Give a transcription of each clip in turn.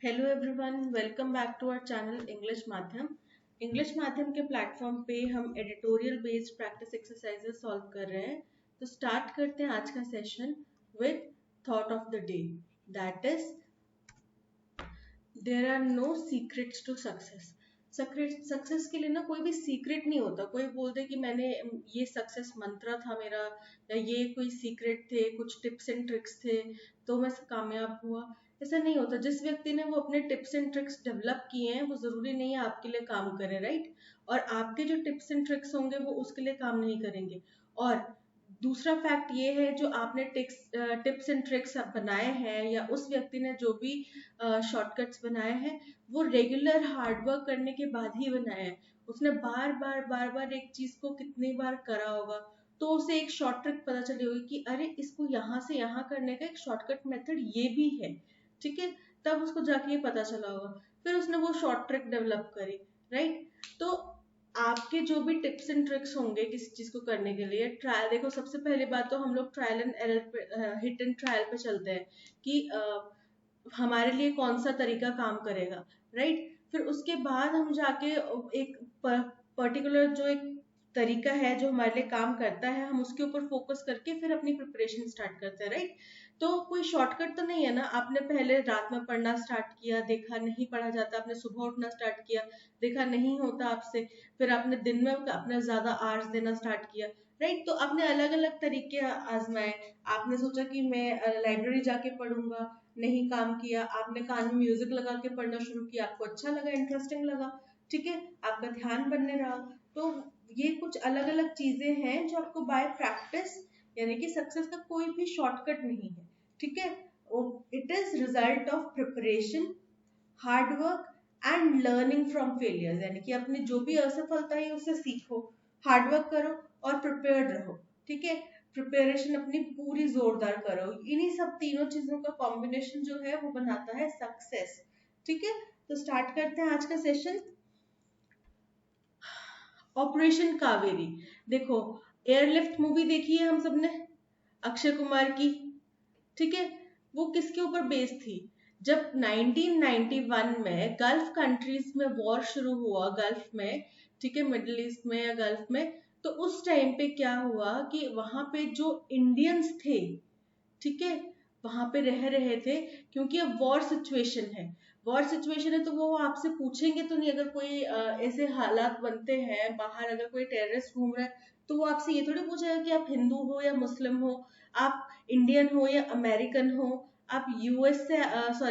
Hello everyone, welcome back to our channel English माध्यम। English माध्यम के प्लेटफॉर्म पे हम editorial based practice exercises solve कर रहे हैं। तो स्टार्ट करते हैं आज का session with thought of the day, that is there are no secrets to success. Success के लिए ना कोई भी सीक्रेट नहीं होता। कोई बोल दे कि मैंने ये सक्सेस मंत्र था मेरा, या ये कोई सीक्रेट थे, कुछ टिप्स एंड ट्रिक्स थे तो मैं कामयाब हुआ, ऐसा नहीं होता। जिस व्यक्ति ने वो अपने टिप्स एंड ट्रिक्स डेवलप किए हैं वो जरूरी नहीं है आपके लिए काम करे, राइट। और आपके जो टिप्स एंड ट्रिक्स होंगे वो उसके लिए काम नहीं करेंगे। और दूसरा फैक्ट ये है, जो आपने टिप्स एंड ट्रिक्स बनाए हैं या उस व्यक्ति ने जो भी शॉर्टकट्स बनाए हैं वो रेगुलर हार्डवर्क करने के बाद ही बनाए हैं। उसने बार बार एक चीज को कितनी बार करा होगा तो उसे एक शॉर्ट ट्रिक पता चली होगी कि अरे इसको यहाँ से यहाँ करने का एक शॉर्टकट मेथड ये भी है, ठीक है। तब उसको जाके ये पता चला होगा, फिर उसने वो शॉर्ट ट्रिक डेवलप करी, राइट। तो आपके जो भी टिप्स एंड ट्रिक्स होंगे किसी चीज को करने के लिए, ट्रायल देखो। सबसे पहली बात तो हम लोग ट्रायल एंड एरर पे, हिट एंड ट्रायल पे चलते हैं कि हमारे लिए कौन सा तरीका काम करेगा, राइट। फिर उसके बाद हम जाके एक पर्टिकुलर जो एक तरीका है जो हमारे लिए काम करता है, हम उसके ऊपर फोकस करके फिर अपनी प्रिपरेशन स्टार्ट करते हैं, राइट। तो कोई शॉर्टकट तो नहीं है ना। आपने पहले रात में पढ़ना स्टार्ट किया, देखा नहीं पढ़ा जाता, आपने सुबह उठना स्टार्ट किया, देखा नहीं होता आपसे, फिर आपने दिन में अपना ज्यादा आवर्स देना स्टार्ट किया, राइट। तो आपने अलग अलग तरीके आजमाए। आपने सोचा कि मैं लाइब्रेरी जाके पढ़ूंगा, नहीं काम किया। आपने कान में म्यूजिक लगा के पढ़ना शुरू किया, आपको अच्छा लगा, इंटरेस्टिंग लगा, ठीक है, आपका ध्यान बनने रहा। तो ये कुछ अलग अलग चीजें हैं जो आपको बाय प्रैक्टिस, यानी कि सक्सेस का कोई भी शॉर्टकट नहीं है, ठीक है। It is result of preparation, hard work and learning from failures. यानी कि अपनी जो भी असफलता है उससे सीखो, हार्ड वर्क करो और प्रिपेयर्ड रहो, ठीक है। प्रिपरेशन अपनी पूरी जोरदार करो। इन्हीं सब तीनों चीजों का कॉम्बिनेशन जो है वो बनाता है सक्सेस, ठीक है। तो स्टार्ट करते हैं आज का सेशन। ऑपरेशन कावेरी। देखो, एयरलिफ्ट मूवी देखी है हम सबने, अक्षय कुमार की, ठीक है। वो किसके ऊपर बेस्ड थी? जब 1991 में गल्फ कंट्रीज में वॉर शुरू हुआ, गल्फ में, ठीक है, मिडिल ईस्ट में या गल्फ में, तो उस टाइम पे क्या हुआ कि वहां पे जो इंडियंस थे, ठीक है, वहां पे रह रहे थे, क्योंकि अब वॉर सिचुएशन है। वॉर सिचुएशन है तो वो आपसे पूछेंगे तो नहीं। अगर कोई ऐसे हालात बनते हैं बाहर, अगर कोई टेररिस्ट घूम रहा है तो वो आपसे ये थोड़ी पूछेगा कि आप हिंदू हो या मुस्लिम हो, आप इंडियन हो या अमेरिकन हो, आप यूएस से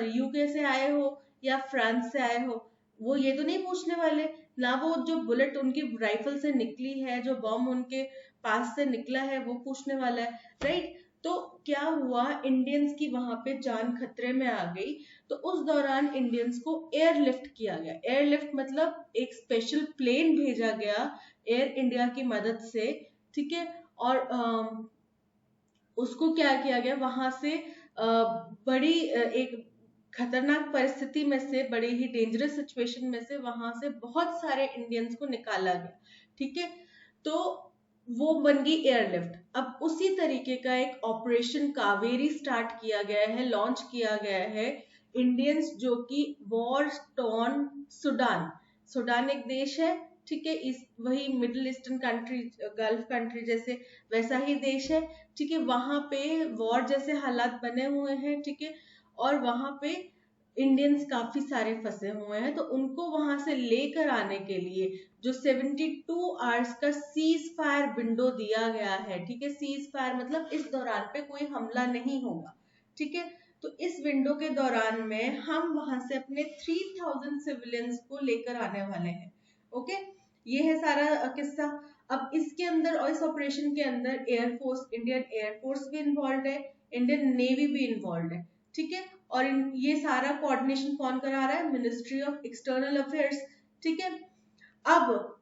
यूके से आए हो या फ्रांस से आए हो। वो ये तो नहीं पूछने वाले ना। वो जो बुलेट उनकी राइफल से निकली है, जो बॉम्ब उनके पास से निकला है, वो पूछने वाला है, राइट। तो क्या हुआ, इंडियंस की वहां पे जान खतरे में आ गई। तो उस दौरान इंडियंस को एयरलिफ्ट किया गया। एयरलिफ्ट मतलब एक स्पेशल प्लेन भेजा गया एयर इंडिया की मदद से, ठीक है। और उसको क्या किया गया, वहां से बड़ी एक खतरनाक परिस्थिति में से, बड़ी ही डेंजरस सिचुएशन में से, वहां से बहुत सारे इंडियंस को निकाला गया, ठीक है। तो वो बन गई एयरलिफ्ट। अब उसी तरीके का एक ऑपरेशन कावेरी स्टार्ट किया गया है, लॉन्च किया गया है। इंडियंस जो कि वॉर टॉर्न सूडान, सूडान एक देश है, ठीक है, इस वही middle eastern country, gulf country जैसे वैसा ही देश है, ठीक है। वहां पे वॉर जैसे हालात बने हुए हैं, ठीक है। और वहां पे इंडियंस काफी सारे फंसे हुए हैं, तो उनको वहां से लेकर आने के लिए जो 72 आवर्स का सीज फायर विंडो दिया गया है, ठीक है। सीज फायर मतलब इस दौरान पे कोई हमला नहीं होगा, ठीक है। तो इस विंडो के दौरान में हम वहां से अपने 3000 सिविलियंस को लेकर आने वाले हैं, ओके। ये है सारा किस्सा। अब इसके अंदर और इस ऑपरेशन के अंदर एयरफोर्स, इंडियन एयरफोर्स भी इन्वॉल्व है, इंडियन नेवी भी इन्वॉल्व है, ठीक है। और ये सारा कोऑर्डिनेशन कौन करा रहा है? मिनिस्ट्री ऑफ एक्सटर्नल अफेयर्स, ठीक है। अब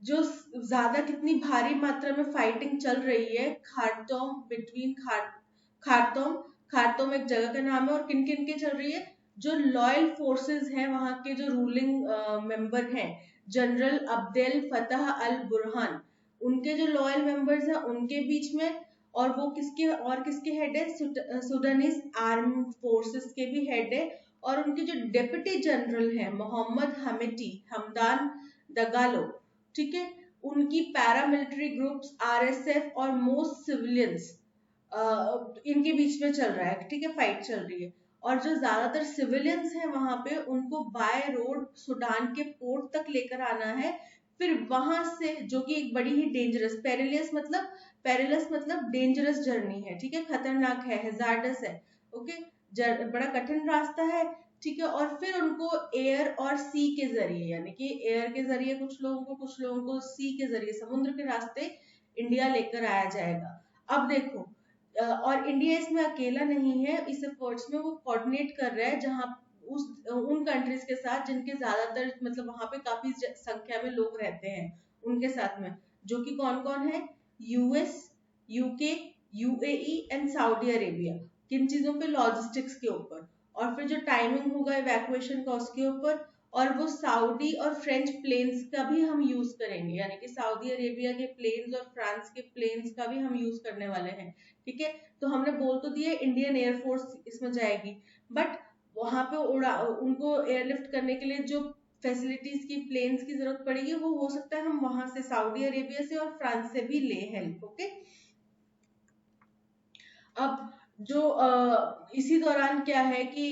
जो ज्यादा कितनी भारी मात्रा में फाइटिंग चल रही है, खारतोम बिटवीन खारतोम, खारतोम एक जगह का नाम है, और किन किन के चल रही है? जो लॉयल फोर्सेस हैं, वहां के जो रूलिंग मेंबर हैं, जनरल अब्देल फतह अल बुरहान, उनके जो लॉयल मेंबर्स हैं उनके बीच में, और वो किसके हेड है? सुडानीज आर्म फोर्सेस के भी हेड है, और उनके जो डिप्टी जनरल हैं मोहम्मद हमदान दगालो, ठीक है, उनकी पैरामिलिट्री ग्रुप्स, आरएसएफ और मोस्ट सिविलियंस इनके बीच में चल रहा है, ठीक है, फाइट चल रही है। और जो ज्यादातर सिविलियंस हैं वहां पे उनको बाय रोड सूडान के पोर्ट तक लेकर आना है, फिर वहां से, जो कि एक बड़ी ही डेंजरस, पेरिलस मतलब डेंजरस जर्नी है, ठीक है, खतरनाक है, हैजार्डस है, ओके, बड़ा कठिन रास्ता है, ठीक है। और फिर उनको एयर और सी के जरिए, यानी कि एयर के जरिए कुछ लोगों को सी के जरिए, समुद्र के रास्ते इंडिया लेकर आया जाएगा। अब देखो, और इंडिया इसमें अकेला नहीं है, इस एफर्ट्स में वो कोऑर्डिनेट कर रहा है जहां उन कंट्रीज के साथ जिनके ज्यादातर मतलब वहां पे काफी संख्या में लोग रहते हैं उनके साथ में, जो कि कौन कौन है, US, UK, UAE and Saudi Arabia. किन चीजों पे, लॉजिस्टिक्स के ऊपर, और फिर जो टाइमिंग होगा इवैक्यूएशन का उसके ऊपर, और वो सऊदी और फ्रेंच प्लेन्स का भी हम यूज करेंगे, यानी कि सऊदी अरेबिया के प्लेन्स और फ्रांस के प्लेन्स का भी हम यूज करने वाले हैं, ठीक है। तो हमने बोल तो दिया इंडियन एयरफोर्स इसमें जाएगी, बट वहां पे उनको एयरलिफ्ट करने के लिए जो फैसिलिटीज की, प्लेन्स की जरूरत पड़ेगी, वो हो सकता है हम वहां से सऊदी अरेबिया से और फ्रांस से भी ले हेल्प, ओके। अब जो इसी दौरान क्या है कि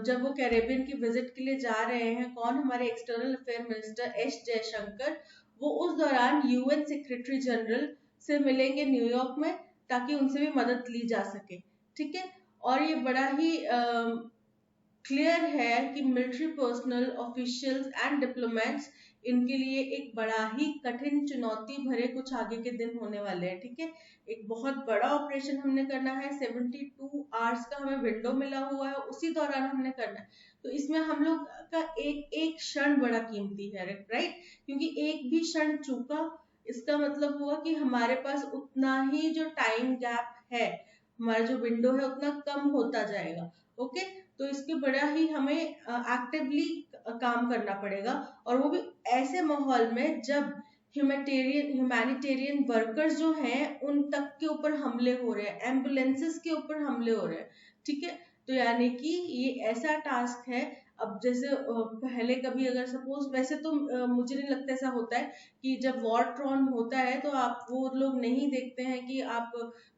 जब वो कैरेबियन की विजिट के लिए जा रहे हैं, कौन, हमारे external affair minister S Jaishankar, वो उस दौरान यूएन सेक्रेटरी जनरल से मिलेंगे न्यूयॉर्क में, ताकि उनसे भी मदद ली जा सके, ठीक है। और ये बड़ा ही क्लियर है कि military personnel, officials and diplomats, इनके लिए एक बड़ा ही कठिन, चुनौती भरे कुछ आगे के दिन होने वाले हैं, ठीक है। एक बहुत बड़ा ऑपरेशन हमने करना है, 72 आवर्स का हमें विंडो मिला हुआ है, उसी दौरान हमने करना है। तो इसमें हम लोग का एक एक क्षण बड़ा कीमती है, राइट, क्योंकि एक भी क्षण चूका, इसका मतलब हुआ कि हमारे पास उतना ही जो टाइम गैप है, हमारा जो विंडो है उतना कम होता जाएगा, ओके। तो इसके बड़ा ही हमें एक्टिवली काम करना पड़ेगा, और वो भी ऐसे माहौल में जब ह्यूमैनिटेरियन वर्कर्स जो हैं उन तक के ऊपर हमले हो रहे हैं, एम्बुलेंसेस के ऊपर हमले हो रहे हैं, ठीक है। तो यानी कि ये ऐसा टास्क है, अब जैसे पहले कभी अगर सपोज, वैसे तो मुझे नहीं लगता ऐसा होता है कि जब वॉर ट्रॉन होता है तो आप, वो लोग नहीं देखते हैं कि आप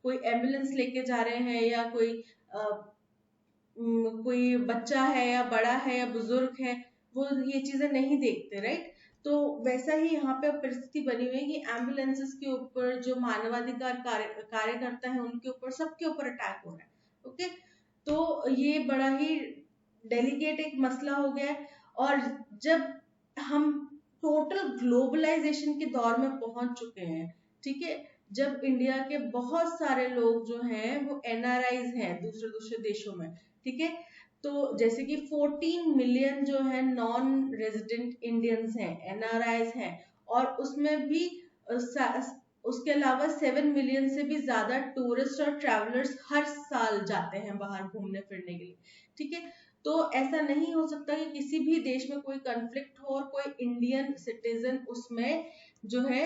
कोई एम्बुलेंस लेके जा रहे हैं, या कोई बच्चा है या बड़ा है या बुजुर्ग है, वो ये चीजें नहीं देखते, राइट। तो वैसा ही यहाँ पे परिस्थिति बनी हुई है कि एम्बुलेंसेस के ऊपर, जो मानवाधिकार कार्यकर्ता है उनके ऊपर, सबके ऊपर अटैक हो रहा है, ओके। तो ये बड़ा ही डेलिकेट एक मसला हो गया है। और जब हम टोटल ग्लोबलाइजेशन के दौर में पहुंच चुके हैं, ठीक है, जब इंडिया के बहुत सारे लोग जो हैं वो एनआरआईज हैं दूसरे दूसरे देशों में, ठीक है। तो जैसे कि 14 मिलियन जो है नॉन रेजिडेंट इंडियंस हैं, एनआरआईज हैं, और उसमें भी उसके अलावा 7 मिलियन से भी ज्यादा टूरिस्ट और ट्रैवलर्स हर साल जाते हैं बाहर घूमने फिरने के लिए, ठीक है। तो ऐसा नहीं हो सकता कि किसी भी देश में कोई कॉन्फ्लिक्ट हो और कोई इंडियन सिटीजन उसमें जो है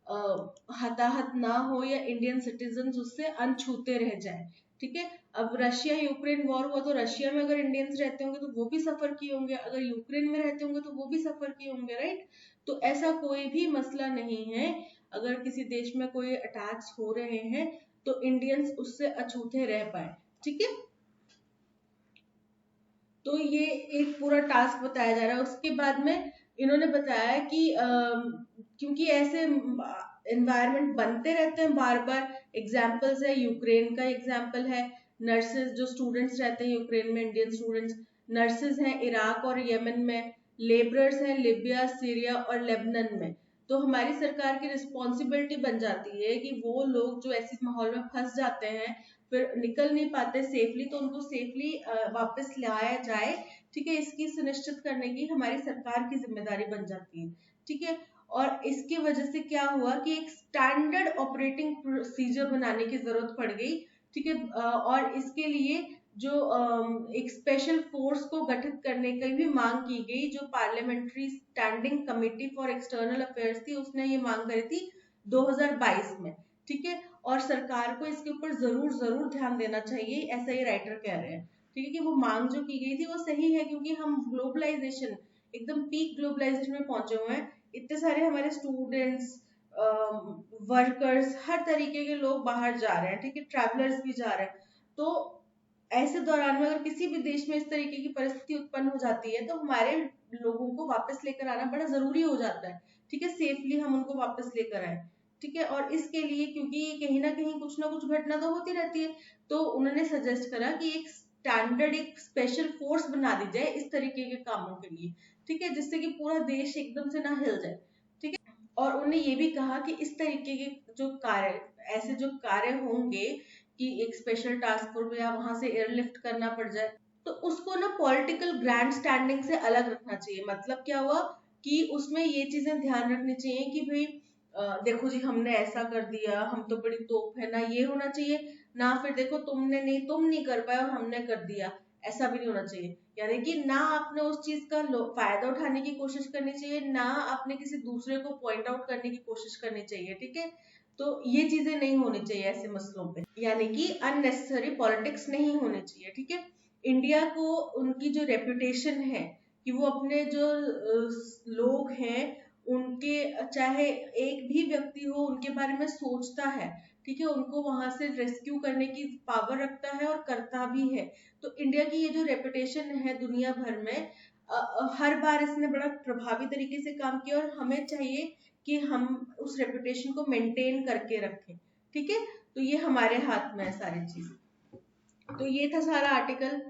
हताहत ना हो, या इंडियन सिटीजन उससे अनछूते रह जाए, ठीक है। अब रशिया यूक्रेन वॉर हुआ, तो रशिया में अगर इंडियंस रहते होंगे तो वो भी सफर किए होंगे, अगर यूक्रेन में रहते होंगे तो वो भी सफर किए होंगे, राइट। तो ऐसा कोई भी मसला नहीं है, अगर किसी देश में कोई अटैक्स हो रहे हैं तो इंडियंस उससे अछूते रह पाए, ठीक है। तो ये एक पूरा टास्क बताया जा रहा है। उसके बाद में इन्होंने बताया कि क्योंकि ऐसे एनवायरनमेंट बनते रहते हैं बार बार, एग्जाम्पल्स है, यूक्रेन का एग्जाम्पल है, नर्सेज जो स्टूडेंट्स रहते हैं यूक्रेन में, इंडियन स्टूडेंट्स, नर्सेज हैं इराक और यमन में, लेबरर्स हैं लिबिया, सीरिया और लेबनन में। तो हमारी सरकार की रिस्पॉन्सिबिलिटी बन जाती है कि वो लोग जो ऐसे माहौल में फंस जाते हैं, फिर निकल नहीं पाते सेफली, तो उनको सेफली वापस लाया जाए, ठीक है। इसकी सुनिश्चित करने की हमारी सरकार की जिम्मेदारी बन जाती है, ठीक है। और इसकी वजह से क्या हुआ कि एक स्टैंडर्ड ऑपरेटिंग प्रोसीजर बनाने की जरूरत पड़ गई, ठीक है। और इसके लिए जो एक स्पेशल फोर्स को गठित करने की भी मांग की गई, जो parliamentary standing committee for external affairs थी, उसने ये मांग करी थी 2022 में, ठीक है। और सरकार को इसके ऊपर जरूर जरूर ध्यान देना चाहिए, ऐसा ही राइटर कह रहे हैं, ठीक है, कि वो मांग जो की गई थी वो सही है, क्योंकि हम ग्लोबलाइजेशन, एकदम पीक ग्लोबलाइजेशन में पहुंचे हुए हैं। इतने सारे हमारे स्टूडेंट्स, वर्कर्स, हर तरीके के लोग बाहर जा रहे हैं, ठीक है, ट्रैवलर्स भी जा रहे हैं। तो ऐसे दौरान में अगर किसी भी देश में इस तरीके की परिस्थिति उत्पन्न हो जाती है तो हमारे लोगों को वापस लेकर आना बड़ा जरूरी हो जाता है, ठीक है, सेफली हम उनको वापस लेकर आए, ठीक है। और इसके लिए, क्योंकि कहीं ना कुछ घटना तो होती रहती है, तो उन्होंने सजेस्ट करा कि एक स्टैंडर्ड, एक स्पेशल फोर्स बना दी जाए इस तरीके के कामों के लिए, ठीक है, जिससे कि पूरा देश एकदम से ना हिल जाए, ठीक है। और उन्होंने ये भी कहा कि इस तरीके के जो कार्य, ऐसे जो कार्य होंगे कि एक स्पेशल टास्क फोर्स या वहां से एयरलिफ्ट करना पड़ जाए, तो उसको ना पॉलिटिकल ग्रैंड स्टैंडिंग से अलग रखना चाहिए। मतलब क्या हुआ कि उसमें ये चीजें ध्यान रखनी चाहिए कि भाई देखो जी हमने ऐसा कर दिया, हम तो बड़ी तोप है ना, ये होना चाहिए ना। फिर देखो तुम नहीं कर पाए और हमने कर दिया, ऐसा भी नहीं होना चाहिए। यानी कि ना आपने उस चीज का फायदा उठाने की कोशिश करनी चाहिए, ना आपने किसी दूसरे को पॉइंट आउट करने की कोशिश करनी चाहिए, ठीक है। तो ये चीजें नहीं होनी चाहिए ऐसे मसलों पे, यानी कि अननेसेसरी पॉलिटिक्स नहीं होनी चाहिए, ठीक है। इंडिया को उनकी जो रेपुटेशन है कि वो अपने जो लोग हैं उनके, चाहे एक भी व्यक्ति हो उनके बारे में सोचता है, ठीक है, उनको वहां से रेस्क्यू करने की पावर रखता है और करता भी है। तो इंडिया की ये जो रेपुटेशन है दुनिया भर में, हर बार इसने बड़ा प्रभावी तरीके से काम किया, और हमें चाहिए कि हम उस रेपुटेशन को मेंटेन करके रखें, ठीक है। तो ये हमारे हाथ में है सारी चीज। तो ये था सारा article.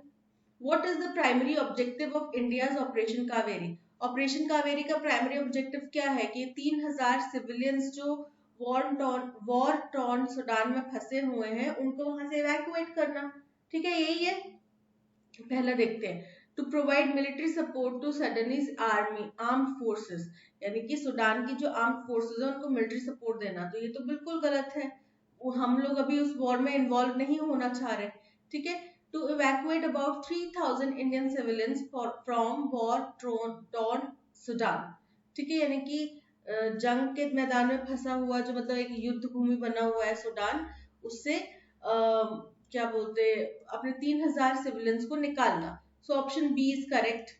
What is the primary objective of India's operation Kaveri? Operation Kaveri का प्राइमरी ऑब्जेक्टिव क्या है कि 3000 सिविलियंस जो वॉर टॉर्न सूडान में फंसे हुए हैं उनको वहां से इवैक्यूएट करना, ठीक है, यही है। पहला देखते हैं, to provide military support to Sudanese army armed forces, यानी कि सूडान की जो आर्म्ड फोर्सेस है उनको मिलिट्री सपोर्ट देना। तो ये तो बिल्कुल गलत है, वो हम लोग अभी उस वॉर में इन्वॉल्व नहीं होना चाह रहे, ठीक है। To evacuate about 3000 Indian civilians from war torn Sudan, ठीक है, यानी कि जंग के मैदान में फंसा हुआ, जो मतलब एक युद्ध भूमि बना हुआ है सूडान, उससे क्या बोलते, अपने 3000 सिविलियंस को निकालना। So option B is correct.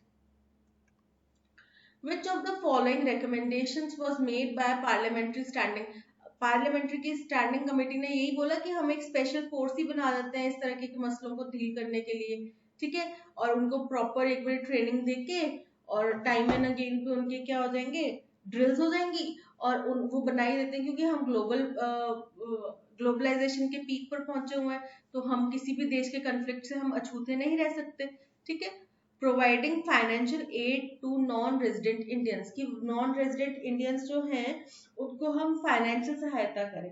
Which of the following recommendations was made by parliamentary standing? Parliamentary की स्टैंडिंग कमेटी ने यही बोला कि हम एक स्पेशल फोर्स ही बना देते हैं इस तरह के मसलों को डील करने के लिए, ठीक है, और उनको प्रॉपर एक बार ट्रेनिंग देके और टाइम एंड अगेन पे उनके क्या हो जाएंगे, ड्रिल्स हो जाएंगी, और वो बना ही देते हैं, क्योंकि हम ग्लोबलाइजेशन के पीक पर पहुंचे हुए हैं, तो हम किसी भी देश के कन्फ्लिक्ट से हम अछूते नहीं रह सकते, ठीक है। Providing financial aid to non resident Indians, की नॉन रेजिडेंट इंडियंस जो हैं उनको हम फाइनेंशियल सहायता करें।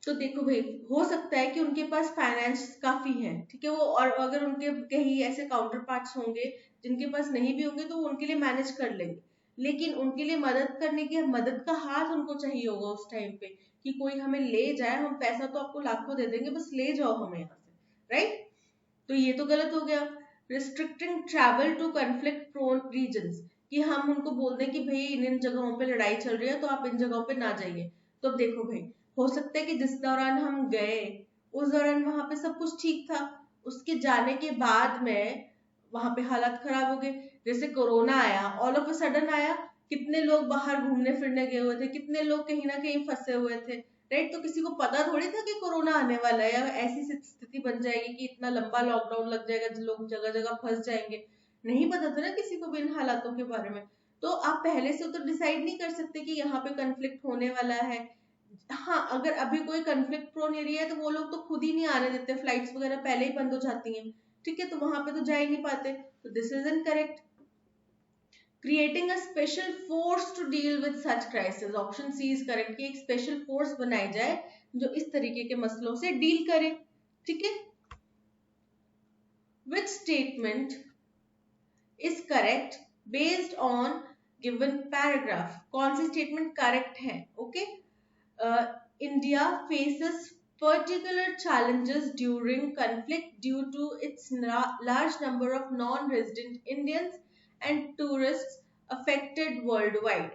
तो देखो भाई, हो सकता है कि उनके पास फाइनेंस काफी है, ठीक है, वो, और अगर उनके कहीं ऐसे काउंटर पार्ट्स होंगे जिनके पास नहीं भी होंगे तो वो उनके लिए मैनेज कर लेंगे, लेकिन उनके लिए मदद करने की, मदद का हाथ उनको चाहिए होगा उस टाइम पे, कि कोई हमें ले जाए, हम पैसा तो आपको लाखों दे देंगे, बस ले जाओ हमें यहाँ से, राइट। तो ये तो गलत हो गया। Restricting travel to conflict prone regions, कि हम उनको बोल दें कि भाई इन जगहों पे लड़ाई चल रही है तो आप इन जगहों पे ना जाइए। तो अब देखो भाई, हो सकता है कि जिस दौरान हम गए उस दौरान वहां पे सब कुछ ठीक था, उसके जाने के बाद में वहां पे हालात खराब हो गए। जैसे कोरोना आया, ऑल ऑफ अ सडन आया, कितने लोग बाहर घूमने फिरने गए हुए थे, कितने लोग कहीं ना कहीं फंसे हुए थे, राइट। तो किसी को पता थोड़ी था कि कोरोना आने वाला है, या ऐसी स्थिति बन जाएगी कि इतना लंबा लॉकडाउन लग जाएगा, लोग जगह जगह फंस जाएंगे, नहीं पता था ना किसी को भी इन हालातों के बारे में। तो आप पहले से तो डिसाइड नहीं कर सकते कि यहाँ पे कन्फ्लिक्ट होने वाला है। हाँ, अगर अभी कोई कन्फ्लिक्ट प्रोन एरिया है तो वो लोग तो खुद ही नहीं आने देते, फ्लाइट्स वगैरह पहले ही बंद हो जाती हैं, ठीक है, तो वहां पे तो जा ही नहीं पाते। तो this is incorrect. Creating a special force to deal with such crisis, option C is correct, कि एक स्पेशल फोर्स बनाई जाए जो इस तरीके के मसलों से डील करे, ठीक है। Which statement is correct based on given paragraph? कौन सी स्टेटमेंट करेक्ट है? Okay, India faces particular challenges during conflict due to its large number of non-resident Indians and tourists affected worldwide,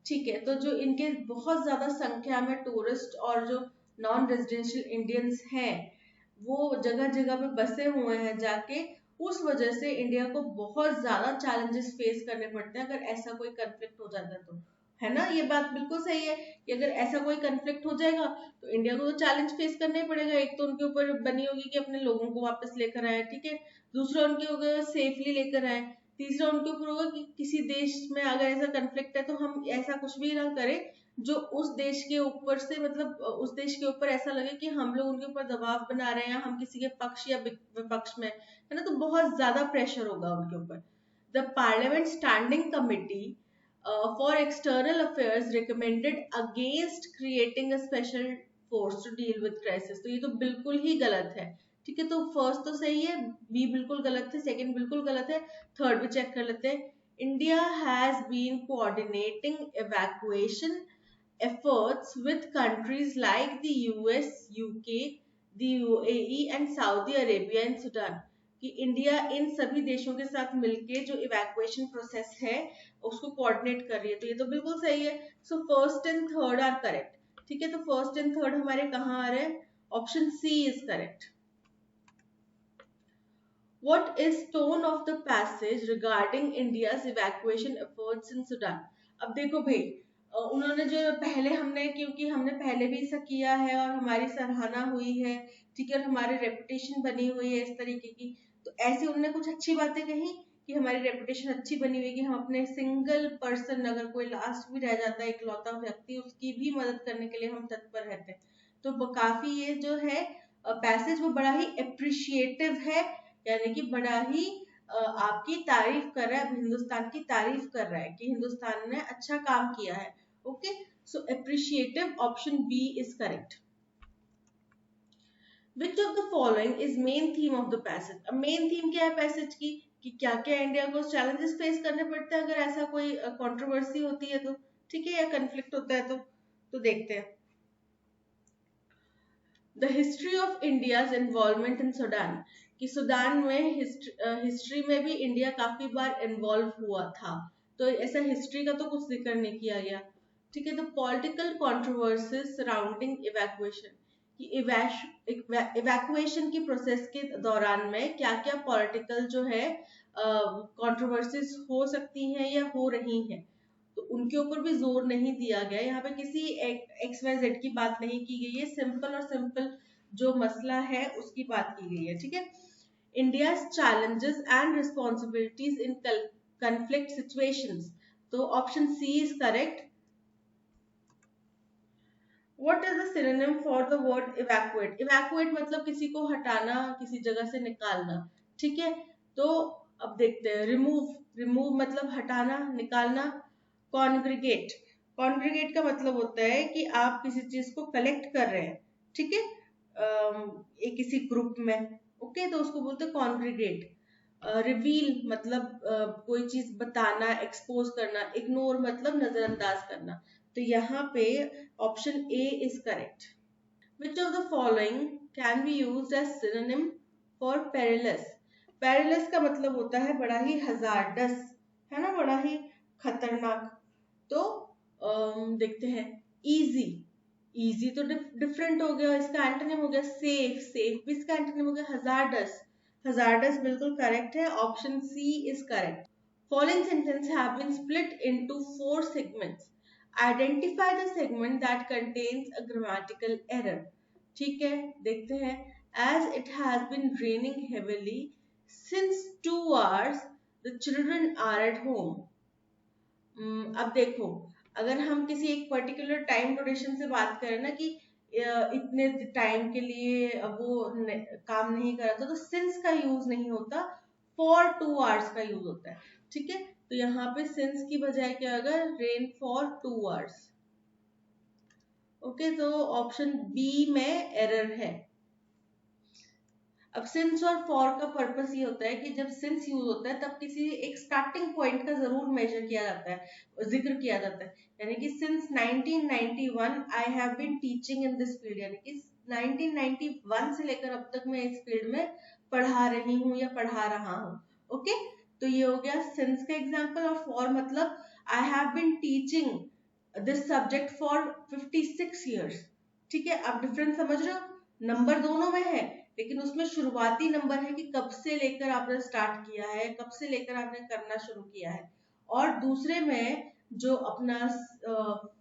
ठीक है। तो जो इनके बहुत ज्यादा संख्या में टूरिस्ट और जो नॉन रेजिडेंशियल इंडियंस हैं वो जगह जगह पे बसे हुए हैं जाके, उस वजह से इंडिया को बहुत ज्यादा चैलेंजेस फेस करने पड़ते हैं अगर ऐसा कोई कन्फ्लिक्ट हो जाता है तो, है ना। ये बात बिल्कुल सही है कि अगर ऐसा कोई कन्फ्लिक्ट हो जाएगा तो इंडिया को तो चैलेंज फेस करना ही पड़ेगा। एक तो उनके ऊपर बनी होगी कि अपने लोगों को वापस लेकर आए, ठीक है, दूसरा उनके होगा सेफली लेकर आए, तीसरा उनके ऊपर होगा कि किसी देश में अगर ऐसा कन्फ्लिक्ट है तो हम ऐसा कुछ भी ना करें जो उस देश के ऊपर से, मतलब उस देश के ऊपर ऐसा लगे कि हम लोग उनके ऊपर दबाव बना रहे हैं या हम किसी के पक्ष या विपक्ष में, है ना, तो बहुत ज्यादा प्रेशर होगा उनके ऊपर। The parliament standing committee for external affairs recommended against creating a special force to deal with crisis. तो ये तो बिल्कुल ही गलत है, ठीक है। तो फर्स्ट तो सही है, बी बिल्कुल गलत है, सेकंड बिल्कुल गलत है, थर्ड भी चेक कर लेते हैं। India has been coordinating evacuation efforts with countries like the US, UK, the UAE and Saudi Arabia and Sudan, कि इंडिया इन सभी देशों के साथ मिलके जो इवैक्यूएशन प्रोसेस है उसको कोऑर्डिनेट कर रही है। तो ये तो बिल्कुल सही है। So first and third are correct, ठीक है। तो फर्स्ट एंड थर्ड हमारे कहाँ आ रहे हैं? Option C is correct. What is tone of the passage regarding India's evacuation efforts in Sudan? अब देखो भाई, उन्होंने जो पहले हमने, क्योंकि हमने पहले भी ऐसा किया है और हमारी सराहना हुई है, ठीक है, और हमारी रेपुटेशन बनी हुई है इस तरीके की, तो ऐसे उन्होंने कुछ अच्छी बातें कही कि हमारी रेपुटेशन अच्छी बनी हुई है कि हम अपने सिंगल पर्सन, अगर कोई लास्ट भी रह जाता है इकलौता व्यक्ति, उसकी भी मदद करने के लिए हम तत्पर रहते हैं। तो काफी ये जो है पैसेज वो बड़ा ही अप्रिशिएटिव है, यानी कि बड़ा ही आपकी तारीफ कर रहा है, हिंदुस्तान की तारीफ कर रहा है कि हिंदुस्तान ने अच्छा काम किया है। Okay, so appreciative option B is correct. Which of the following is main theme of the passage? अब मेन थीम क्या है पैसेज की, कि क्या क्या इंडिया को चैलेंजेस फेस करने पड़ते हैं अगर ऐसा कोई कंट्रोवर्सी होती है तो, ठीक है, या कन्फ्लिक्ट होता है तो देखते हैं। The history of India's involvement in Sudan, कि सूडान में हिस्ट्री में भी इंडिया काफी बार इन्वॉल्व हुआ था, तो ऐसा हिस्ट्री का तो कुछ जिक्र नहीं किया गया, ठीक है। तो पॉलिटिकल कंट्रोवर्सीज सराउंडिंग इवैक्यूएशन, कि इवैक्यूएशन की प्रोसेस के दौरान में क्या क्या पॉलिटिकल जो है कंट्रोवर्सीज हो सकती हैं या हो रही हैं, तो उनके ऊपर भी जोर नहीं दिया गया। यहाँ पे किसी एक्स वाई जेड की बात नहीं की गई है, सिंपल और सिंपल जो मसला है उसकी बात की गई है, ठीक है। India's challenges and responsibilities in conflict situations, तो option C is correct. What is the synonym for the word evacuate? Evacuate मतलब किसी को हटाना, किसी जगह से निकालना, ठीक है। तो अब देखते हैं, रिमूव मतलब हटाना, निकालना। कॉन्ग्रीगेट, कॉन्ग्रीगेट का मतलब होता है कि आप किसी चीज को कलेक्ट कर रहे हैं, ठीक है, एक किसी ग्रुप में, ओके, तो उसको बोलते हैं कॉन्ग्रीगेट। रिवील मतलब कोई चीज बताना, एक्सपोज करना। इग्नोर मतलब नजरअंदाज करना। तो यहाँ पे option A is correct. Which of the following can be used as synonym for perilous? Perilous का मतलब होता है बड़ा ही हजार्डस, है ना, बड़ा ही खतरनाक। तो देखते हैं, इजी, इजी तो डिफरेंट हो गया, इसका एंटोनिम हो गया सेफ, सेफ भी इसका एंटोनिम हो गया हजार्डस, हजार्डस बिल्कुल करेक्ट है, option C is correct. Following sentences have been split into 4 segments. Identify the segment that contains a grammatical error. ठीक है, देखते हैं। As it has been raining heavily since 2 hours, the children are at home. अब देखो, अगर हम किसी एक पर्टिकुलर टाइम ड्यूरेशन से बात करें ना कि इतने टाइम के लिए वो काम नहीं कर रहा था, तो सिंस का यूज नहीं होता, फॉर 2 hours का यूज होता है, ठीक है। तो यहाँ पे सिंस की बजाय क्या होगा, रेन फॉर 2 hours। ओके, तो ऑप्शन बी में एरर है। अब सिंस और फॉर का पर्पस ये होता है कि जब सिंस यूज होता है तब किसी एक स्टार्टिंग पॉइंट का जरूर मेजर किया जाता है, जिक्र किया जाता है। यानी कि since 1991 I have been teaching in this field, यानी कि 1991 से लेकर अब तक मैं इस फील्ड में पढ़ा रही हूँ या पढ़ा रहा हूँ। ओके, तो ये हो गया सिंस का एग्जाम्पल। और फॉर मतलब I have been teaching this subject for 56 years, ठीक है। अब डिफरेंस समझ रहे हो, नंबर दोनों में है, लेकिन उसमें शुरुआती नंबर है कि कब से लेकर आपने स्टार्ट किया है, कब से लेकर आपने करना शुरू किया है। और दूसरे में जो अपना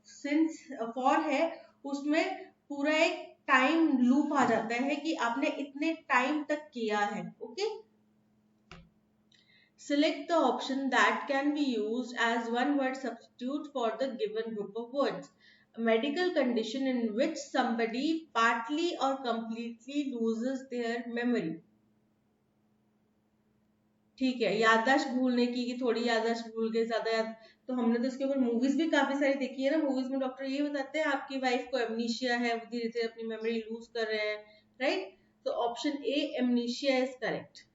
सिंस फॉर है, उसमें पूरा एक टाइम लूप आ जाता है कि आपने इतने टाइम तक किया है। Okay, select the option that can be used as one word substitute for the given group of words. A medical condition in which somebody partly or completely loses their memory. ठीक है, याददाश्त भूलने की, कि थोड़ी याददाश्त भूल गए, ज्यादा याद, तो हमने तो इसके ऊपर मूवीज भी काफी सारी देखी है ना। मूवीज में डॉक्टर ये बताते हैं आपकी वाइफ को एमनीशिया है, वो धीरे धीरे अपनी मेमोरी लूज कर रहे हैं, राइट। तो option A amnesia is correct.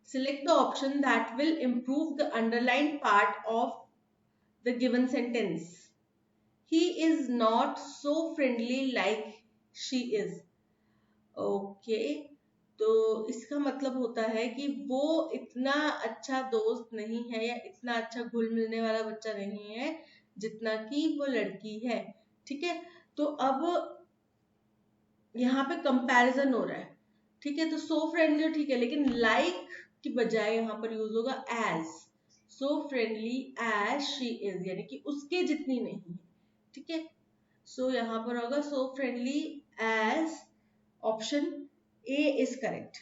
Select the option that will improve the underlined part of the given sentence. He is not so friendly like she is. Okay, तो इसका मतलब होता है कि वो इतना अच्छा दोस्त नहीं है या इतना अच्छा घुल मिलने वाला बच्चा नहीं है जितना कि वो लड़की है। ठीक है, तो अब यहाँ पे कंपैरिजन हो रहा है। ठीक है, तो सो फ्रेंडली ठीक है, लेकिन लाइक की बजाय यहाँ पर यूज होगा as. So friendly as she is, यानी कि उसके जितनी नहीं है। ठीक है, सो यहाँ पर होगा so friendly age, option A is correct.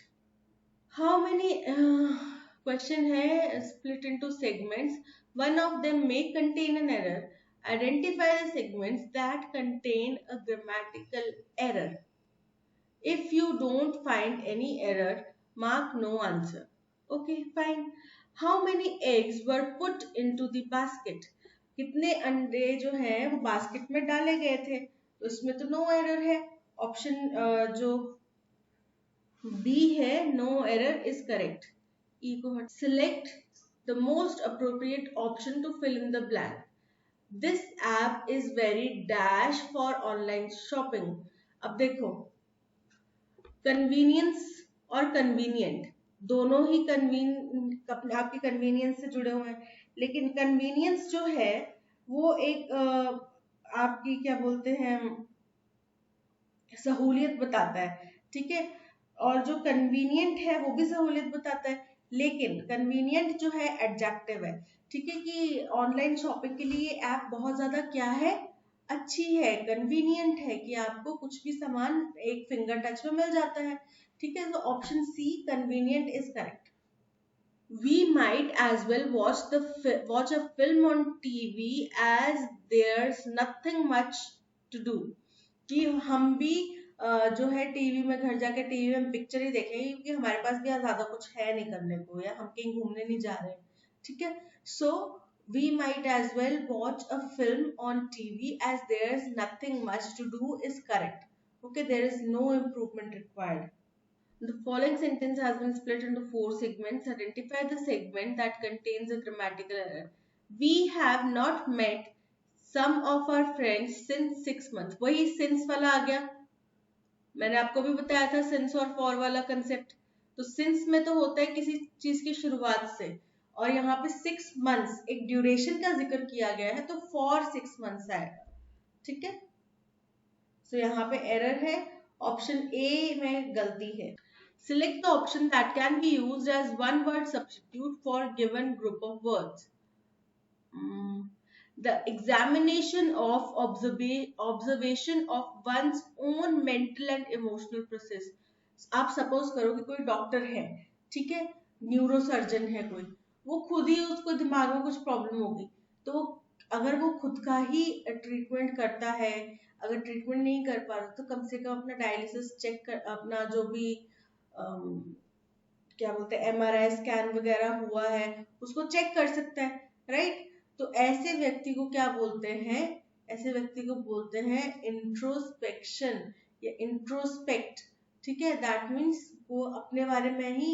How many question है split into segments, one of them may contain an error, identify the segments that contain a grammatical error. If you don't find any error, mark no answer. Okay, fine. How many eggs were put into the basket? कितने अंडे जो हैं वो basket में डाले गए थे, तो इसमें तो नो एरर है। ऑप्शन जो बी है, no error is correct. E को हट, select the most appropriate option to fill in the blank. This app is very dash for online shopping. अब देखो, कन्वीनियंस और कन्वीनियंट दोनों ही आपके कन्वीनियंस से जुड़े हुए हैं, लेकिन कन्वीनियंस जो है वो एक आपकी क्या बोलते हैं, सहूलियत बताता है। ठीक है, और जो कन्वीनियंट है वो भी सहूलियत बताता है, लेकिन कन्वीनियंट जो है एडजेक्टिव है। ठीक है, कि ऑनलाइन शॉपिंग के लिए ऐप बहुत ज्यादा क्या है, अच्छी है, कन्वीनियंट है, कि आपको कुछ भी सामान एक फिंगर टच में मिल जाता है। ठीक है, तो option C convenient is correct. We might as well watch a film on TV as there's nothing much to do. कि हम भी जो है टीवी में, घर जाके टीवी में पिक्चर ही देखेंगे, क्योंकि हमारे पास भी ज्यादा कुछ है नहीं करने को, या हम कहीं घूमने नहीं जा रहे। ठीक है, सो we might as well watch a film on TV as there's nothing much to do is correct. Okay, there is no improvement required. The following sentence has been split into 4 segments. Identify the segment that contains a grammatical error. We have not met some of our friends since 6 months. वही since वाला आ गया, मैंने आपको भी बताया था since और for वाला कंसेप्ट। तो since में तो होता है किसी चीज की शुरुआत से, और यहाँ पे 6 months एक ड्यूरेशन का जिक्र किया गया है, तो for 6 months आएगा। ठीक है, तो यहाँ पे एरर है, ऑप्शन ए में गलती है। Select the option that can be used as one word substitute for given group of words. The examination of observation of one's own mental and emotional process. आप सपोज करो कि कोई doctor है, ठीक है, न्यूरोसर्जन है कोई, वो खुद ही उसको दिमाग में कुछ प्रॉब्लम होगी, तो अगर वो खुद का ही ट्रीटमेंट करता है, अगर ट्रीटमेंट नहीं कर पा रहा तो कम से कम अपना डायलिसिस चेक कर, अपना जो भी क्या बोलते हैं MRI स्कैन वगैरह हुआ है उसको चेक कर सकता है, राइट। तो ऐसे व्यक्ति को क्या बोलते हैं, ऐसे व्यक्ति को बोलते हैं इंट्रोस्पेक्शन या इंट्रोस्पेक्ट। ठीक है, दैट मीन्स वो अपने बारे में ही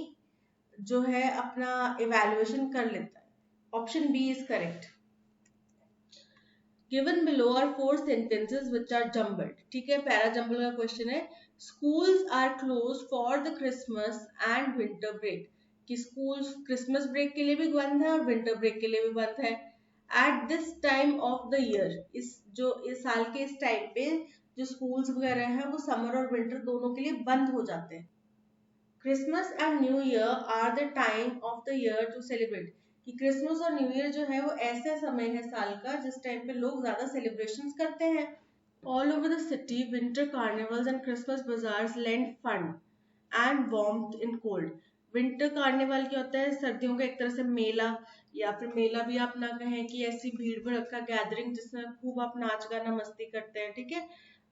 जो है अपना इवैल्यूएशन कर लेता है। Option B is correct. Given below are 4 sentences which are jumbled. ठीक है, पैरा जंबल का क्वेश्चन है। Schools are closed for the Christmas and winter break. कि schools क्रिसमस ब्रेक के लिए भी बंद है और विंटर ब्रेक के लिए भी बंद है। At this time of the year, इस साल के इस टाइम पे जो schools वगैरह हैं वो समर और विंटर दोनों के लिए बंद हो जाते हैं। Christmas and New Year are the time of the year to celebrate, कि क्रिसमस और न्यू ईयर जो है वो ऐसा समय है साल का जिस टाइम पे लोग ज्यादा सेलिब्रेशंस करते हैं. All over the city winter carnivals and Christmas bazaars lend fun and warmth in cold. Winter carnival क्या होता है, सर्दियों का एक तरह से मेला, या फिर मेला भी आप ना कहें, कि ऐसी भीड़ भड़का गैदरिंग जिसमें खूब आप नाच गाना मस्ती करते हैं, ठीक है,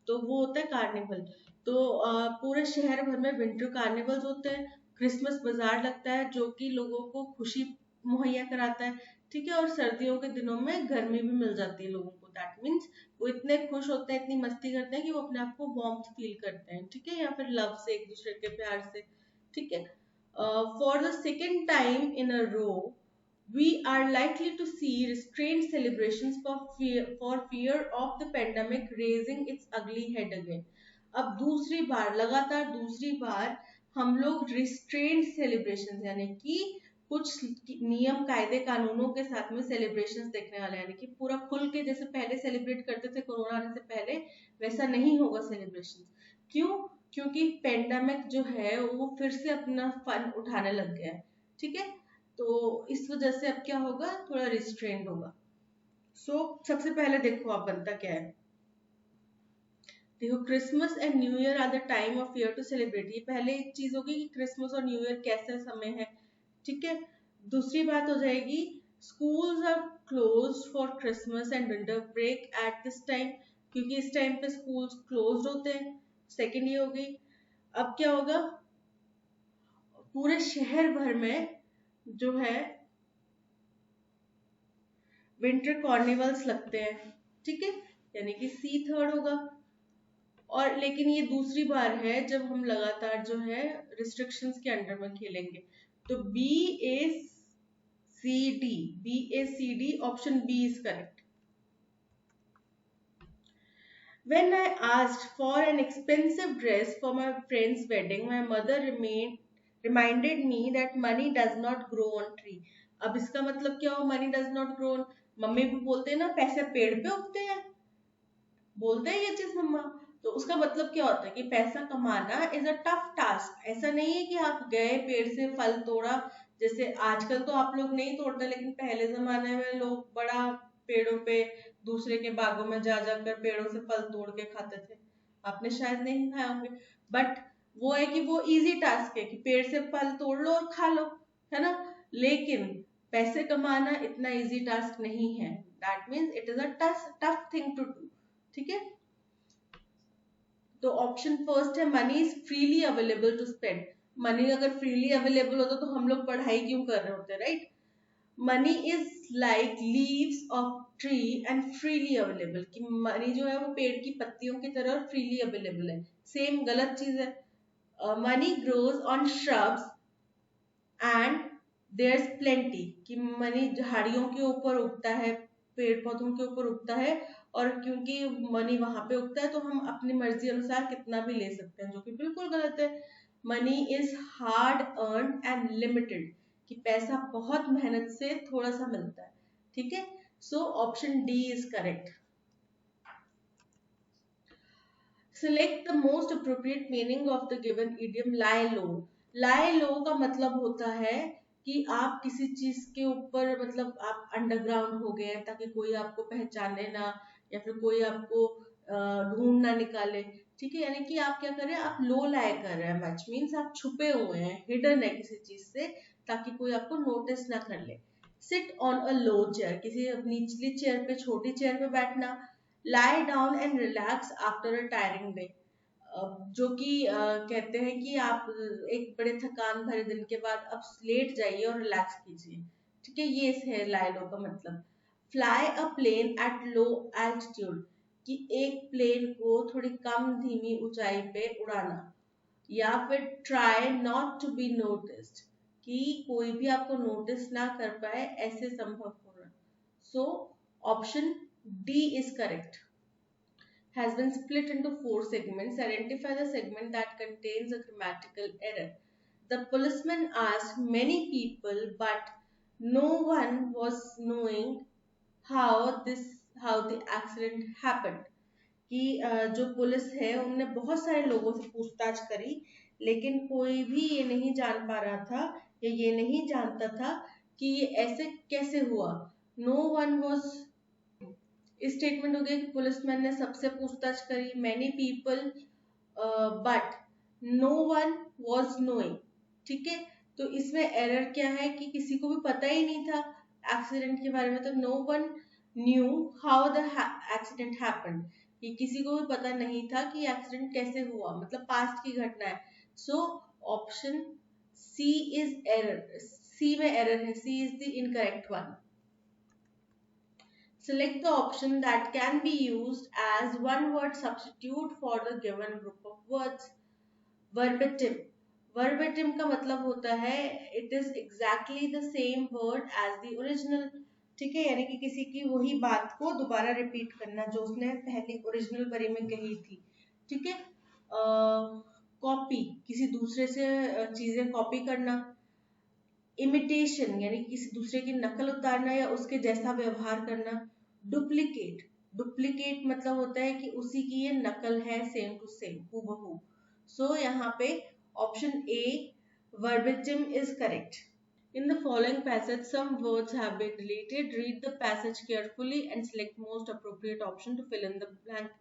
तो वो होता है कार्निवल. तो पूरे शहर भर में विंटर कार्निवल्स होते हैं. क्रिसमस बाजार लगता है जो कि लोगों को खुशी मुहैया कराता है, ठीक है, और सर्दियों के दिनों में गर्मी भी मिल जाती है लोगों को. दैट मीन्स वो इतने खुश होते हैं, इतनी मस्ती करते हैं कि वो अपने आप को वार्मथ फील करते हैं, ठीक है, या फिर लव से, एक दूसरे के प्यार से, ठीक है. For the second time in a row we are likely to see restrained celebrations for fear of the pandemic raising its ugly head again. अब दूसरी बार, लगातार दूसरी बार हम लोग रिस्ट्रेन्ड सेलिब्रेशन यानी कि कुछ नियम कायदे कानूनों के साथ में सेलिब्रेशंस देखने वाले हैं, यानी कि पूरा खुल के जैसे पहले सेलिब्रेट करते थे कोरोना आने से पहले, वैसा नहीं होगा सेलिब्रेशन. क्यों? क्योंकि पेंडेमिक जो है वो फिर से अपना फन उठाने लग गया है, ठीक है. तो इस वजह से अब क्या होगा, थोड़ा रिस्ट्रेंड होगा. सबसे पहले देखो आप बनता क्या है. देखो, Christmas and New Year are the time of year to celebrate. ये पहले एक चीज होगी कि क्रिसमस और न्यू ईयर कैसा समय है, ठीक है. दूसरी बात हो जाएगी, schools are close for Christmas and winter break at this time, क्योंकि इस टाइम पे स्कूल्स क्लोज होते हैं. सेकेंड ये हो गई. अब क्या होगा, पूरे शहर भर में जो है विंटर कॉर्निवल्स लगते हैं, ठीक है, यानी कि सी थर्ड होगा. और लेकिन ये दूसरी बार है जब हम लगातार जो है रिस्ट्रिक्शंस के अंडर में खेलेंगे. तो B A C D option B is correct. When I asked for an expensive dress for my friend's wedding, my mother reminded me that money does not grow on tree. अब इसका मतलब क्या हो, money does not grow on. Mummy भी बोलते हैं ना, पैसे पेड़ पे उगते हैं, बोलते हैं ये चीज मम्मा. तो उसका मतलब क्या होता है कि पैसा कमाना इज अ टफ टास्क. ऐसा नहीं है कि आप गए पेड़ से फल तोड़ा, जैसे आजकल तो आप लोग नहीं तोड़ते, लेकिन पहले जमाने में लोग बड़ा पेड़ों पे, दूसरे के बागों में जा जाकर पेड़ों से फल तोड़ के खाते थे. आपने शायद नहीं खाए होंगे, बट वो है कि वो इजी टास्क है कि पेड़ से फल तोड़ लो और खा लो, है ना. लेकिन पैसे कमाना इतना इजी टास्क नहीं है. That means it is a tough thing to do, ठीक है. तो ऑप्शन फर्स्ट है, money is freely available to spend. Money अगर फ्रीली अवेलेबल होता तो हम लोग पढ़ाई क्यों कर रहे होते, right. Money is like leaves of tree and freely available, कि मनी जो है वो पेड़ की पत्तियों की तरह फ्रीली अवेलेबल है. सेम गलत चीज है. Money grows on shrubs and there is plenty, कि मनी झाड़ियों के ऊपर उगता है, पेड़ पौधों के ऊपर उगता है, और क्योंकि मनी वहां पे उगता है तो हम अपनी मर्जी अनुसार कितना भी ले सकते हैं, जो कि बिल्कुल गलत है. Money is hard earn and limited, कि पैसा बहुत मेहनत से थोड़ा सा मिलता है, ठीक है. So option D is correct. Select the most appropriate meaning of the given idiom lie low. Lie low का मतलब होता है कि आप किसी चीज के ऊपर, मतलब आप अंडरग्राउंड हो गए ताकि कोई आपको पहचाने ना, या फिर कोई आपको ढूंढ ना निकाले, ठीक है. यानी कि आप क्या कर रहे हैं, आप लो लाई कर रहे हैं, which means आप छुपे हुए हैं, हिडन है किसी चीज से, ताकि कोई आपको नोटिस ना कर ले. Sit on a low chair, किसी निचली चेयर पे, छोटी चेयर पे बैठना. lie down and relax after a tiring day, जो कि कहते हैं कि आप एक बड़े थकान भरे दिन के बाद अब लेट जाइए और रिलैक्स कीजिए, ठीक है. ये है lie low का मतलब. fly a plane at low altitude, कि एक प्लेन को थोड़ी कम धीमी ऊंचाई पे उड़ाना. या फिर try not to be noticed, कि कोई भी आपको नोटिस ना कर पाए, ऐसे संभव होना. So option D is correct. Has been split into 4 segments. Identify the segment that contains a grammatical error. The policeman asked many people, but no one was knowing how the accident happened. कि जो police है उनने बहुत सारे लोगों से पूछताछ करी, लेकिन कोई भी ये नहीं जान पा रहा था या ये नहीं जानता था कि ये ऐसे कैसे हुआ. No one was. स्टेटमेंट हो गया कि पुलिसमैन ने सबसे पूछताछ करी, many people, but no one was knowing. ठीक है, तो इसमें एरर क्या है कि किसी को भी पता ही नहीं था एक्सीडेंट के बारे में. तो no one knew how the accident happened, कि किसी को भी पता नहीं था कि एक्सीडेंट कैसे हुआ, मतलब पास्ट की घटना है. So option C is error. C में एरर है, C is the incorrect one. Select the option that can be used as one word substitute for the given group of words. Verbatim. Verbatim का मतलब होता है it is exactly the same word as the original. ठीक है, यानी कि किसी की वही बात को दोबारा रिपीट करना जो उसने पहले ओरिजिनल बारे में कही थी. ठीक है. कॉपी, किसी दूसरे से चीजें कॉपी करना. इमिटेशन यानी किसी दूसरे की नकल उतारना या उसके जैसा व्यवहार करना. डुप्लीकेट. डुप्लीकेट मतलब होता है कि उसी की ये नकल है, सेम टू सेम, हूबहू. सो यहाँ पे option A verbatim is correct. In the following passage, some words have been deleted. Read the passage carefully and select most appropriate option to fill in the blank.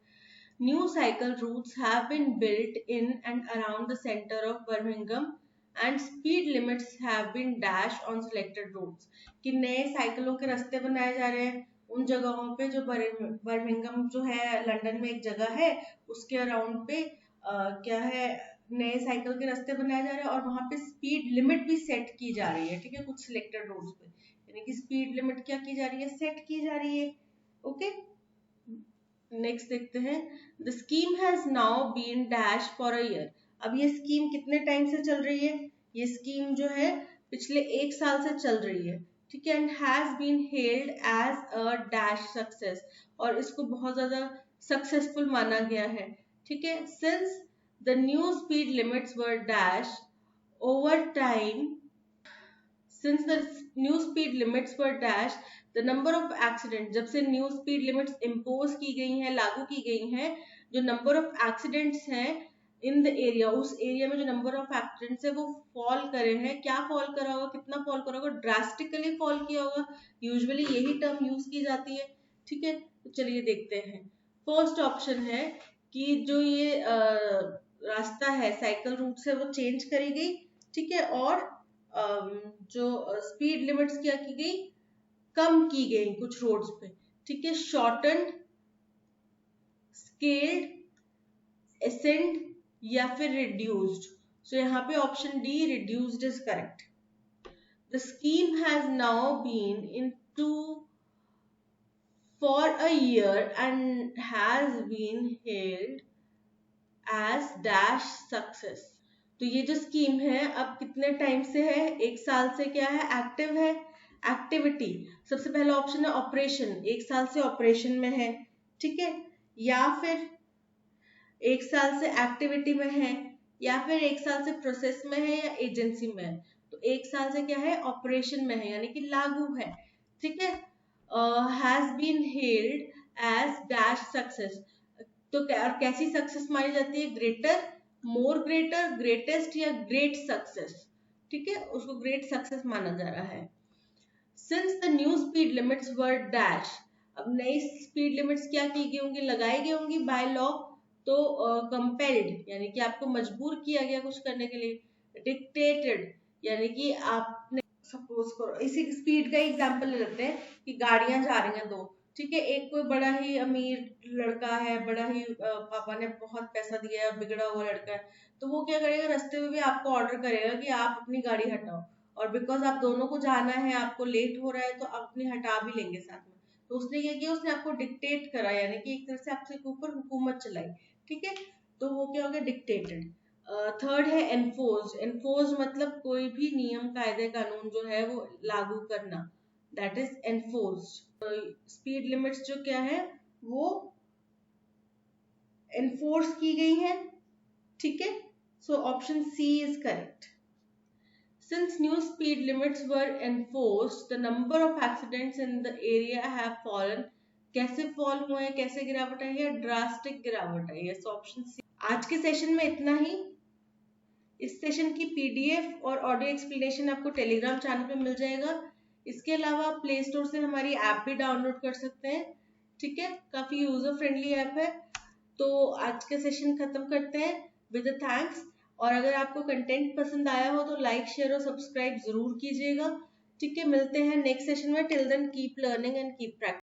New cycle routes have been built in and around the center of Birmingham and speed limits have been dashed on selected routes. कि नए साइकिलों के रास्ते बनाए जा रहे हैं उन जगहों पे जो बर्मिंगम जो है लंदन में एक जगह है उसके अराउंड पे क्या है नए साइकिल के रास्ते बनाए जा रहे हैं और वहां पे स्पीड लिमिट भी सेट की जा रही है. ठीक है, कुछ सिलेक्टेड रोड्स पे यानी कि स्पीड लिमिट क्या की जा रही है, सेट की जा रही है. ओके, नेक्स्ट देखते हैं. The scheme has now been dash for a year. अब ये स्कीम कितने टाइम से चल रही है, ये स्कीम जो है पिछले 1 साल से चल रही है. ठीक है, and has been held as a dash success, और इसको बहुत ज्यादा सक्सेसफुल माना गया है. ठीक है, since the new speed limits were dashed over time. Since the new speed limits were dashed, the number of accidents, जब से new speed limits impose की गई हैं, लागू की गई हैं, जो number of accidents हैं in the area, उस area में जो number of accidents है वो fall करे हैं. क्या fall करा होगा, कितना fall करा होगा, drastically fall किया होगा. Usually यही term use की जाती है. ठीक है, तो चलिए देखते हैं. फर्स्ट ऑप्शन है कि जो ये रास्ता है साइकिल रूट से वो चेंज करी गई. ठीक है, और जो स्पीड लिमिट्स क्या की गई, कम की गई कुछ रोड्स पे. ठीक है, शॉर्टन्ड, स्केल्ड, एसेंड या फिर रिड्यूस्ड. सो यहाँ पे option D reduced is correct. The scheme has now been into for a year and has been hailed as dash success. तो ये जो स्कीम है अब कितने टाइम से है, 1 साल से क्या है, एक्टिव है. एक्टिविटी, सबसे पहला ऑप्शन है ऑपरेशन, 1 साल से ऑपरेशन में है. ठीक है, या फिर 1 साल से एक्टिविटी में है, या फिर 1 साल से प्रोसेस में है या एजेंसी में है. तो 1 साल से क्या है, ऑपरेशन में है यानी कि लागू है. ठीक है, has been held as dash success. तो कैसी सक्सेस मानी जाती है, ग्रेटर, मोर ग्रेटर, ग्रेटेस्ट या ग्रेट सक्सेस. ठीक है, उसको ग्रेट सक्सेस माना जा रहा है. Since the new speed limits were dash, अब नई स्पीड लिमिट्स क्या की गई होंगी, लगाई गई होंगी बाय लॉ. तो कंपेल्ड यानी कि आपको मजबूर किया गया कुछ करने के लिए. डिक्टेटेड यानी कि आपने, सपोज करो इसी स्पीड का एग्जांपल ले लेते हैं कि गाड़ियां जा रही हैं दो. ठीक है, एक कोई बड़ा ही अमीर लड़का है, बड़ा ही पापा ने बहुत पैसा दिया है, बिगड़ा हुआ लड़का है, तो वो क्या करेगा, रास्ते में भी आपको ऑर्डर करेगा कि आप अपनी गाड़ी हटाओ. और बिकॉज आप दोनों को जाना है, आपको लेट हो रहा है, तो आप अपनी हटा भी लेंगे साथ में. तो उसने क्या किया, उसने आपको डिक्टेट करा यानी कि एक तरह से आपके ऊपर हुकूमत चलाई. ठीक है, तो वो क्या हो गया, डिक्टेटेड. थर्ड है एनफोर्स. एनफोर्स मतलब कोई भी नियम, कायदे, कानून जो है वो लागू करना, that is enforce. Speed limits जो क्या है वो एनफोर्स की गई है. ठीक है, so option C is correct. Since new speed limits were enforced, the number of accidents in the area have fallen. कैसे फॉल हुए हैं, कैसे गिरावट आई है, ड्रास्टिक गिरावट आई है. So option C. आज के सेशन में इतना ही. इस सेशन की PDF और ऑडियो एक्सप्लेनेशन आपको टेलीग्राम चैनल पे मिल जाएगा। इसके अलावा आप प्ले स्टोर से हमारी ऐप भी डाउनलोड कर सकते हैं। ठीक है, काफी यूजर फ्रेंडली ऐप है। तो आज का सेशन खत्म करते हैं विद थैंक्स। और अगर आपको कंटेंट पसंद आया हो तो लाइक, शेयर और सब्सक्राइब जरूर कीजिएगा। ठीक है, मिलते हैं नेक्स्ट सेशन में। Till then keep learning and keep practice.